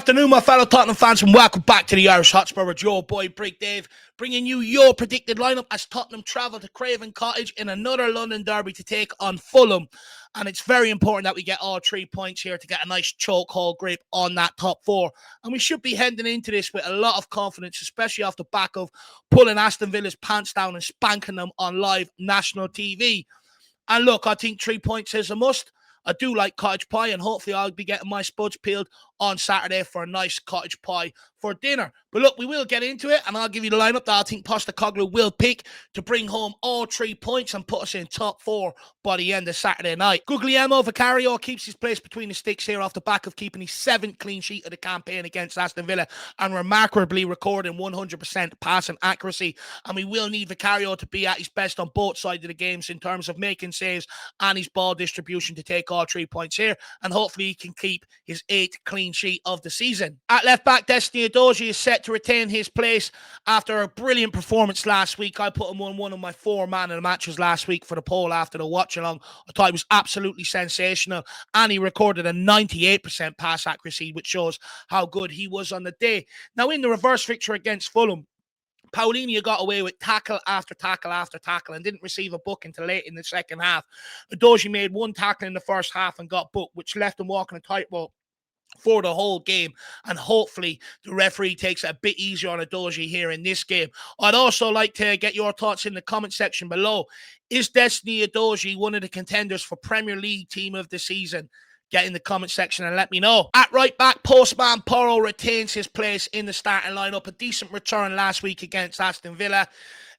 afternoon, my fellow Tottenham fans, and welcome back to the Irish Hotspur with your boy, Brig Dave, bringing you your predicted lineup as Tottenham travel to Craven Cottage in another London derby to take on Fulham. And it's very important that we get all 3 points here to get a nice chokehold grip on that top four. And we should be heading into this with a lot of confidence, especially off the back of pulling Aston Villa's pants down and spanking them on live national TV. And look, I think 3 points is a must. I do like cottage pie, and hopefully I'll be getting my spuds peeled on Saturday for a nice cottage pie for dinner. But look, we will get into it, and I'll give you the lineup that I think Postecoglou will pick to bring home all 3 points and put us in top four by the end of Saturday night. Guglielmo Vicario keeps his place between the sticks here off the back of keeping his 7th clean sheet of the campaign against Aston Villa and remarkably recording 100% passing accuracy. And we will need Vicario to be at his best on both sides of the games in terms of making saves and his ball distribution to take all 3 points here, and hopefully he can keep his 8th clean sheet of the season. At left back, Destiny Udogie is set to retain his place after a brilliant performance last week. I put him on one of my 4 man of the matches last week for the poll after the watch along. I thought he was absolutely sensational, and he recorded a 98% pass accuracy, which shows how good he was on the day. Now, in the reverse fixture against Fulham, Paulinho got away with tackle after tackle after tackle and didn't receive a book until late in the second half. Udogie made 1 tackle in the first half and got booked, which left him walking a tightrope for the whole game, and hopefully the referee takes it a bit easier on Udogie here in this game. I'd also like to get your thoughts in the comment section below. Is Destiny Udogie one of the contenders for Premier League Team of the Season? Get in the comment section and let me know. At right back, postman Porro retains his place in the starting lineup. A decent return last week against Aston Villa.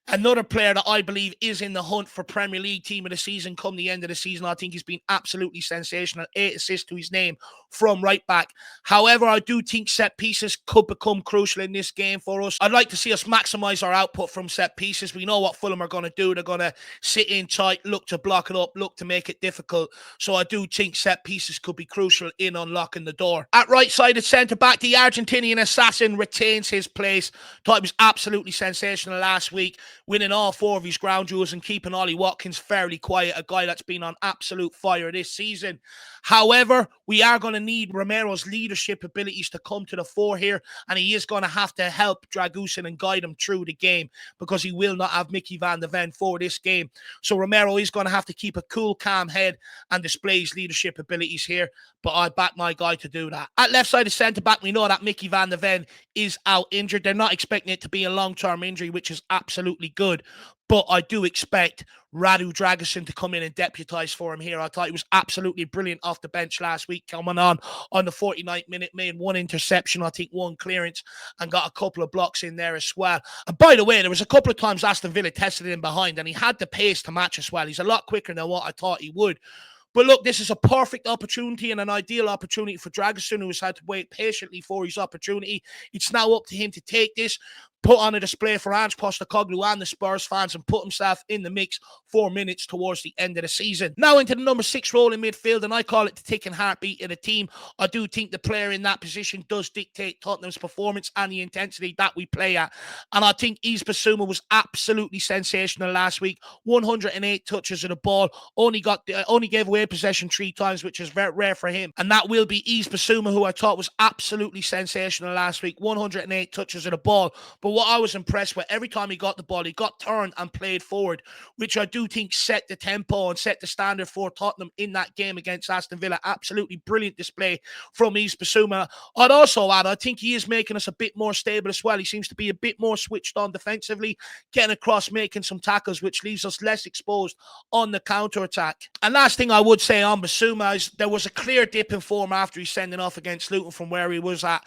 Another player that I believe is in the hunt for Premier League Team of the Season come the end of the season. I think he's been absolutely sensational. 8 assists to his name from right back. However, I do think set pieces could become crucial in this game for us. I'd like to see us maximise our output from set pieces. We know what Fulham are going to do. They're going to sit in tight, look to block it up, look to make it difficult. So I do think set pieces could be crucial in unlocking the door. At right side of centre-back, the Argentinian assassin retains his place. Thought he was absolutely sensational last week, winning all 4 of his ground duels and keeping Ollie Watkins fairly quiet, a guy that's been on absolute fire this season. However, we are going to need Romero's leadership abilities to come to the fore here, and he is going to have to help Dragusin and guide him through the game because he will not have Micky van de Ven for this game. So Romero is going to have to keep a cool, calm head and display his leadership abilities here, but I back my guy to do that. At left side of centre-back, we know that Micky van de Ven is out injured. They're not expecting it to be a long-term injury, which is absolutely good. But I do expect Radu Dragusin to come in and deputise for him here. I thought he was absolutely brilliant off the bench last week, coming on the 49th minute, made 1 interception, I think 1 clearance, and got a couple of blocks in there as well. And by the way, there was a couple of times Aston Villa tested him behind, and he had the pace to match as well. He's a lot quicker than what I thought he would. But look, this is a perfect opportunity and an ideal opportunity for Dragusin, who has had to wait patiently for his opportunity. It's now up to him to take this, put on a display for Ange Postecoglou and the Spurs fans, and put himself in the mix 4 minutes towards the end of the season. Now into the number 6 role in midfield, and I call it the ticking heartbeat of the team. I do think the player in that position does dictate Tottenham's performance and the intensity that we play at. And I think Yves Bissouma was absolutely sensational last week. 108 touches of the ball, only gave away possession 3 times, which is very rare for him. And that will be Yves Bissouma, who I thought was absolutely sensational last week. 108 touches of the ball. But what I was impressed with, every time he got the ball, he got turned and played forward, which I do think set the tempo and set the standard for Tottenham in that game against Aston Villa. Absolutely brilliant display from Yves Bissouma. I'd also add, I think he is making us a bit more stable as well. He seems to be a bit more switched on defensively, getting across, making some tackles, which leaves us less exposed on the counter-attack. And last thing I would say on Bissouma is there was a clear dip in form after he's sending off against Luton from where he was at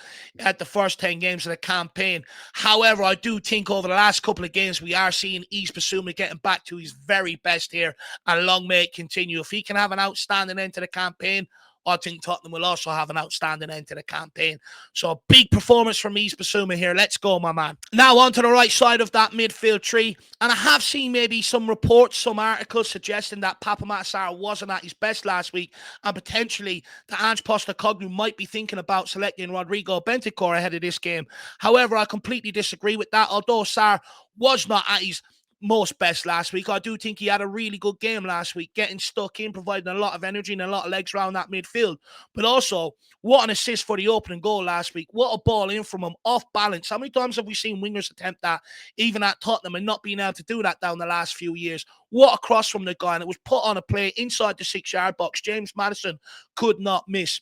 the first 10 games of the campaign. However, I do think over the last couple of games, we are seeing Yves Bissouma getting back to his very best here, and long may it continue. If he can have an outstanding end to the campaign, I think Tottenham will also have an outstanding end to the campaign. So a big performance from Yves Bissouma here. Let's go, my man. Now on to the right side of that midfield tree. And I have seen maybe some reports, some articles suggesting that Papa Matasara wasn't at his best last week, and potentially that Ange Postecoglou might be thinking about selecting Rodrigo Bentancur ahead of this game. However, I completely disagree with that. Although Sarr was not at his most best last week. I do think he had a really good game last week, getting stuck in, providing a lot of energy and a lot of legs around that midfield. But also, what an assist for the opening goal last week. What a ball in from him, off balance. How many times have we seen wingers attempt that, even at Tottenham, and not being able to do that down the last few years? What a cross from the guy, and it was put on a play inside the 6-yard box. James Maddison could not miss.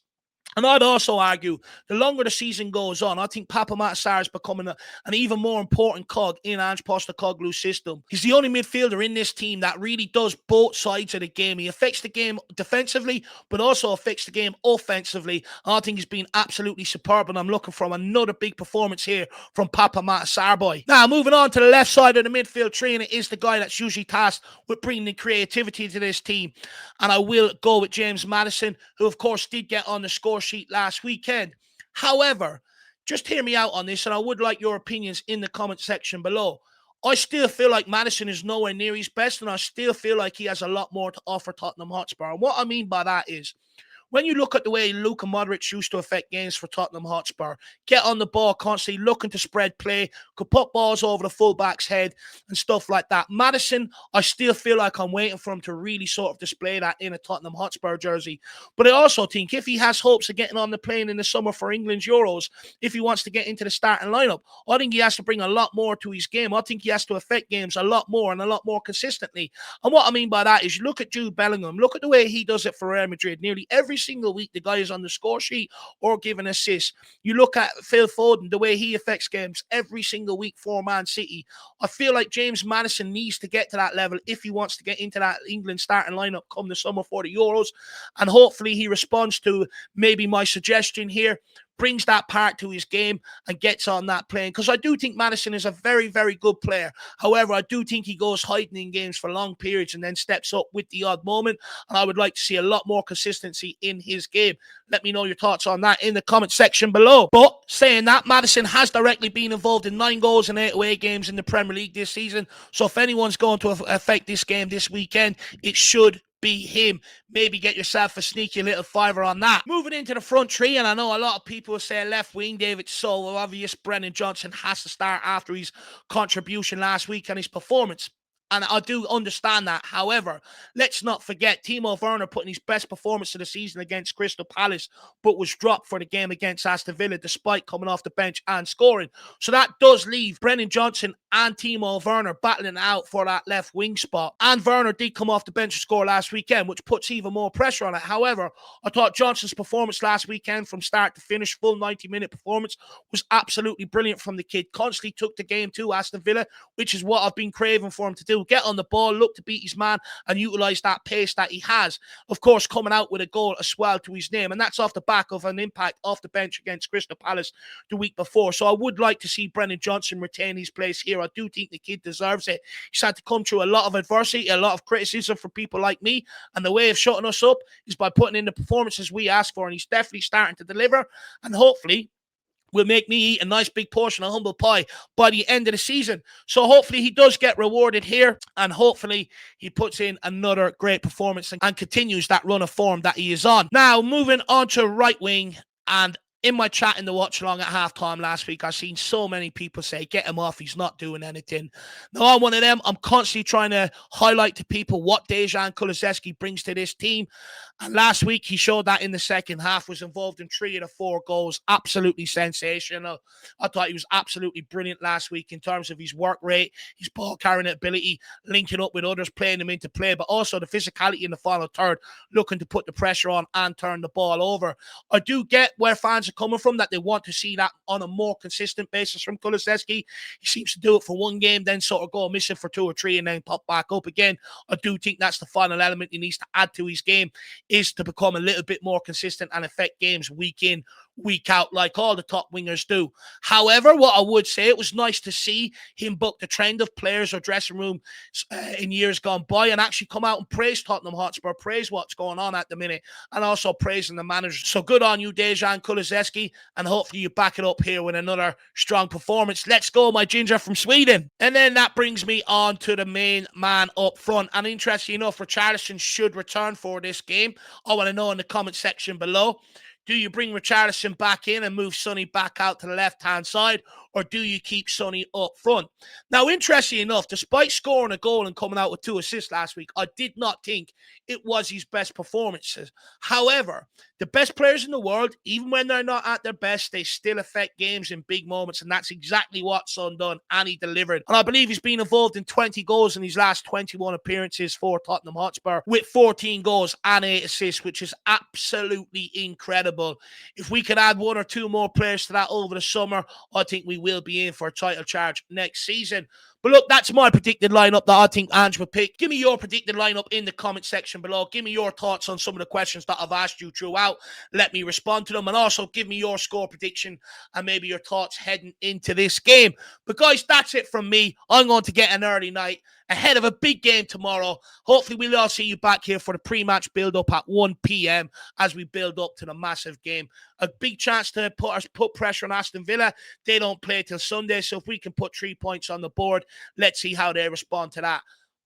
And I'd also argue, the longer the season goes on, I think Papa Matsar is becoming an even more important cog in Ange Postecoglou's system. He's the only midfielder in this team that really does both sides of the game. He affects the game defensively, but also affects the game offensively. And I think he's been absolutely superb, and I'm looking for another big performance here from Papa Matsar boy. Now, moving on to the left side of the midfield tree, and it is the guy that's usually tasked with bringing the creativity to this team. And I will go with James Maddison, who, of course, did get on the score sheet last weekend. However, just hear me out on this, and I would like your opinions in the comment section below. I still feel like Maddison is nowhere near his best, and I still feel like he has a lot more to offer Tottenham Hotspur. And what I mean by that is, when you look at the way Luka Modric used to affect games for Tottenham Hotspur, get on the ball constantly, looking to spread play, could put balls over the fullback's head and stuff like that. Maddison, I still feel like I'm waiting for him to really sort of display that in a Tottenham Hotspur jersey. But I also think if he has hopes of getting on the plane in the summer for England's Euros, if he wants to get into the starting lineup, I think he has to bring a lot more to his game. I think he has to affect games a lot more and a lot more consistently. And what I mean by that is, you look at Jude Bellingham, look at the way he does it for Real Madrid. Nearly every single week the guy is on the score sheet or giving assists. You look at Phil Foden, the way he affects games every single week for Man City. I feel like James Maddison needs to get to that level if he wants to get into that England starting lineup come the summer for the Euros. And hopefully he responds to maybe my suggestion here, brings that part to his game and gets on that plane. Because I do think Maddison is a very, very good player. However, I do think he goes hiding in games for long periods and then steps up with the odd moment. And I would like to see a lot more consistency in his game. Let me know your thoughts on that in the comment section below. But saying that, Maddison has directly been involved in 9 goals in 8 away games in the Premier League this season. So if anyone's going to affect this game this weekend, it should be him. Maybe get yourself a sneaky little fiver on that. Moving into the front three, and I know a lot of people say left wing, David, so obvious Brennan Johnson has to start after his contribution last week and his performance. And I do understand that. However, let's not forget Timo Werner putting his best performance of the season against Crystal Palace, but was dropped for the game against Aston Villa despite coming off the bench and scoring. So that does leave Brennan Johnson and Timo Werner battling out for that left wing spot. And Werner did come off the bench to score last weekend, which puts even more pressure on it. However, I thought Johnson's performance last weekend from start to finish, full 90-minute performance, was absolutely brilliant from the kid. Constantly took the game to Aston Villa, which is what I've been craving for him to do. Get on the ball, look to beat his man, and utilise that pace that he has. Of course, coming out with a goal as well to his name, and that's off the back of an impact off the bench against Crystal Palace the week before. So I would like to see Brennan Johnson retain his place here. I do think the kid deserves it. He's had to come through a lot of adversity, a lot of criticism from people like me, and the way of shutting us up is by putting in the performances we ask for, and he's definitely starting to deliver, and hopefully will make me eat a nice big portion of humble pie by the end of the season. So hopefully he does get rewarded here, and hopefully he puts in another great performance and continues that run of form that he is on. Now, moving on to right wing, and in my chat in the watch along at halftime last week, I've seen so many people say, get him off, he's not doing anything. Now, I'm one of them. I'm constantly trying to highlight to people what Dejan Kulusevski brings to this team. And last week, he showed that in the second half, was involved in 3 of the 4 goals. Absolutely sensational. I thought he was absolutely brilliant last week in terms of his work rate, his ball carrying ability, linking up with others, playing them into play, but also the physicality in the final third, looking to put the pressure on and turn the ball over. I do get where fans are coming from, that they want to see that on a more consistent basis from Kulusevski. He seems to do it for one game, then sort of go missing for 2 or 3 and then pop back up again. I do think that's the final element he needs to add to his game, is to become a little bit more consistent and affect games week in, week out, like all the top wingers do. However, what I would say, it was nice to see him buck the trend of players or dressing room in years gone by and actually come out and praise Tottenham Hotspur, praise what's going on at the minute, and also praising the manager. So good on you, Dejan Kulusevski, and hopefully you back it up here with another strong performance. Let's go, my ginger from Sweden. And then that brings me on to the main man up front. And interesting enough, Richarlison should return for this game. I want to know in the comment section below, Do you bring Richarlison back in and move Sonny back out to the left-hand side, or do you keep Sonny up front? Now, interestingly enough, despite scoring a goal and coming out with 2 assists last week, I did not think it was his best performances. However, the best players in the world, even when they're not at their best, they still affect games in big moments, and that's exactly what Son done, and he delivered. And I believe he's been involved in 20 goals in his last 21 appearances for Tottenham Hotspur, with 14 goals and 8 assists, which is absolutely incredible. If we could add 1 or 2 more players to that over the summer, I think we will be in for a title charge next season. But look, that's my predicted lineup that I think Ange would pick. Give me your predicted lineup in the comment section below. Give me your thoughts on some of the questions that I've asked you throughout. Let me respond to them, and also give me your score prediction and maybe your thoughts heading into this game. But guys, that's it from me. I'm going to get an early night ahead of a big game tomorrow. Hopefully we'll all see you back here for the pre-match build-up at 1 p.m. as we build up to the massive game. A big chance to put pressure on Aston Villa. They don't play till Sunday, so if we can put 3 points on the board, let's see how they respond to that.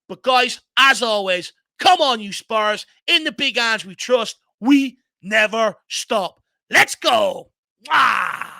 But guys, as always, come on you Spurs. In the big hands we trust. We never stop. Let's go. Mwah!